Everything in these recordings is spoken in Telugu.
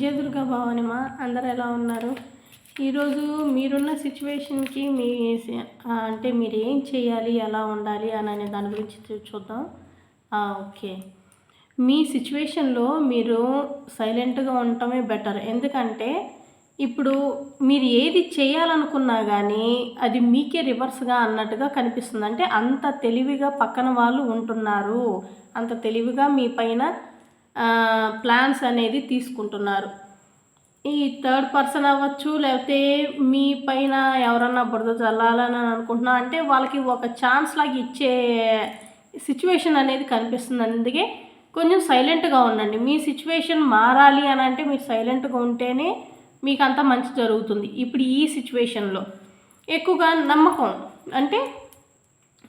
జయ దుర్గా భవానిమా అందరు ఎలా ఉన్నారు? ఈరోజు మీరున్న సిచ్యువేషన్కి అంటే మీరు ఏం చేయాలి, ఎలా ఉండాలి అనే దాని గురించి చూద్దాం. ఓకే, మీ సిచ్యువేషన్లో మీరు సైలెంట్గా ఉండటమే బెటర్. ఎందుకంటే ఇప్పుడు మీరు ఏది చేయాలనుకున్నా కానీ అది మీకే రివర్స్గా అన్నట్టుగా కనిపిస్తుంది. అంటే అంత తెలివిగా పక్కన వాళ్ళు ఉంటున్నారు, అంత తెలివిగా మీ పైన ప్లాన్స్ అనేది తీసుకుంటున్నారు. ఈ థర్డ్ పర్సన్ అవ్వచ్చు, లేకపోతే మీ పైన ఎవరన్నా బురద చల్లాలని అనుకుంటున్నా అంటే వాళ్ళకి ఒక ఛాన్స్ లాగా ఇచ్చే సిచ్యువేషన్ అనేది కనిపిస్తుంది. అందుకే కొంచెం సైలెంట్గా ఉండండి. మీ సిచ్యువేషన్ మారాలి అని అంటే మీరు సైలెంట్గా ఉంటేనే మీకు అంతా మంచి జరుగుతుంది. ఇప్పుడు ఈ సిచ్యువేషన్లో ఎక్కువగా నమ్మకం, అంటే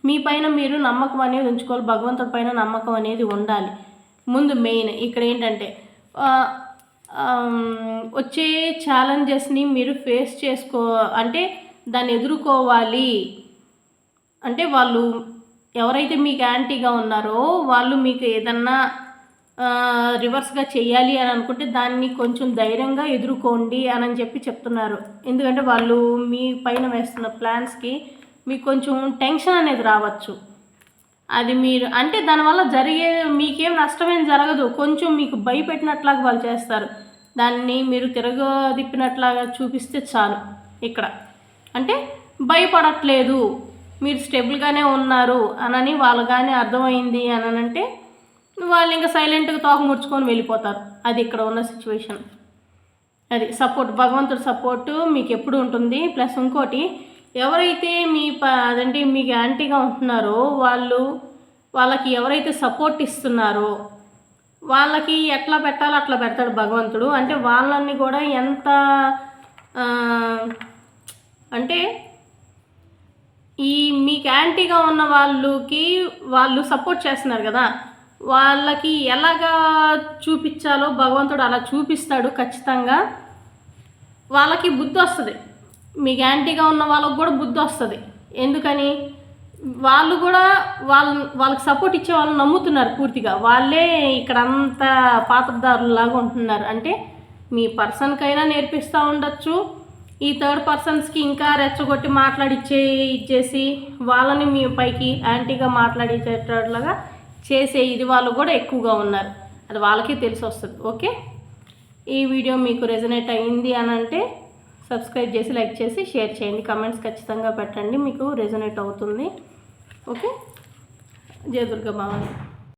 మీ పైన మీరు నమ్మకం అనేది ఉంచుకోవాలి. భగవంతుడి పైన నమ్మకం అనేది ఉండాలి ముందు మెయిన్. ఇక్కడ ఏంటంటే వచ్చే ఛాలెంజెస్ని మీరు ఫేస్ అంటే దాన్ని ఎదుర్కోవాలి. అంటే వాళ్ళు ఎవరైతే మీకు యాంటీగా ఉన్నారో వాళ్ళు మీకు ఏదన్నా రివర్స్గా చేయాలి అని అనుకుంటే దాన్ని కొంచెం ధైర్యంగా ఎదుర్కోండి అని చెప్తున్నారు. ఎందుకంటే వాళ్ళు మీ పైన వేస్తున్న ప్లాన్స్కి మీకు కొంచెం టెన్షన్ అనేది రావచ్చు. అది మీరు అంటే దానివల్ల మీకేం నష్టమేం జరగదు, కొంచెం మీకు భయపెట్టినట్లాగా వాళ్ళు చేస్తారు. దాన్ని మీరు తిరగదిప్పినట్లాగా చూపిస్తే చాలు. ఇక్కడ అంటే భయపడట్లేదు, మీరు స్టెబుల్గానే ఉన్నారు అని వాళ్ళు కానీ అర్థమైంది అని అంటే వాళ్ళు ఇంకా సైలెంట్గా తోక ముడుచుకొని వెళ్ళిపోతారు. అది ఇక్కడ ఉన్న సిచ్యువేషన్. అది సపోర్ట్, భగవంతుడి సపోర్టు మీకు ఎప్పుడు ఉంటుంది. ప్లస్ ఇంకోటి, ఎవరైతే అదంటే మీకు యాంటీగా ఉంటున్నారో వాళ్ళకి ఎవరైతే సపోర్ట్ ఇస్తున్నారో వాళ్ళకి ఎట్లా పెట్టాలో అట్లా పెడతాడు భగవంతుడు. అంటే వాళ్ళని కూడా ఎంత అంటే మీకు యాంటీగా ఉన్న వాళ్ళు సపోర్ట్ చేస్తున్నారు కదా, వాళ్ళకి ఎలాగా చూపించాలో భగవంతుడు అలా చూపిస్తాడు ఖచ్చితంగా. వాళ్ళకి బుద్ధి వస్తుంది, మీకు యాంటీగా ఉన్న వాళ్ళకు కూడా బుద్ధి వస్తుంది. ఎందుకని వాళ్ళు కూడా వాళ్ళకి సపోర్ట్ ఇచ్చే వాళ్ళు నమ్ముతున్నారు పూర్తిగా. వాళ్ళే ఇక్కడ అంత పాత్రదారులాగా ఉంటున్నారు. అంటే మీ పర్సన్కైనా నేర్పిస్తూ ఉండొచ్చు, ఈ థర్డ్ పర్సన్స్కి ఇంకా రెచ్చగొట్టి ఇచ్చేసి వాళ్ళని మీ పైకి యాంటీగా మాట్లాడించేటట్లాగా చేసే వాళ్ళు కూడా ఎక్కువగా ఉన్నారు. అది వాళ్ళకే తెలిసి వస్తుంది. ఓకే, ఈ వీడియో మీకు రెజనేట్ అయ్యింది అని అంటే సబ్స్క్రైబ్ చేసి, లైక్ చేసి, షేర్ చేయండి. కమెంట్స్ ఖచ్చితంగా పెట్టండి, మీకు రెజనేట్ అవుతుంది. ఓకే, జయ దుర్గా భవాని.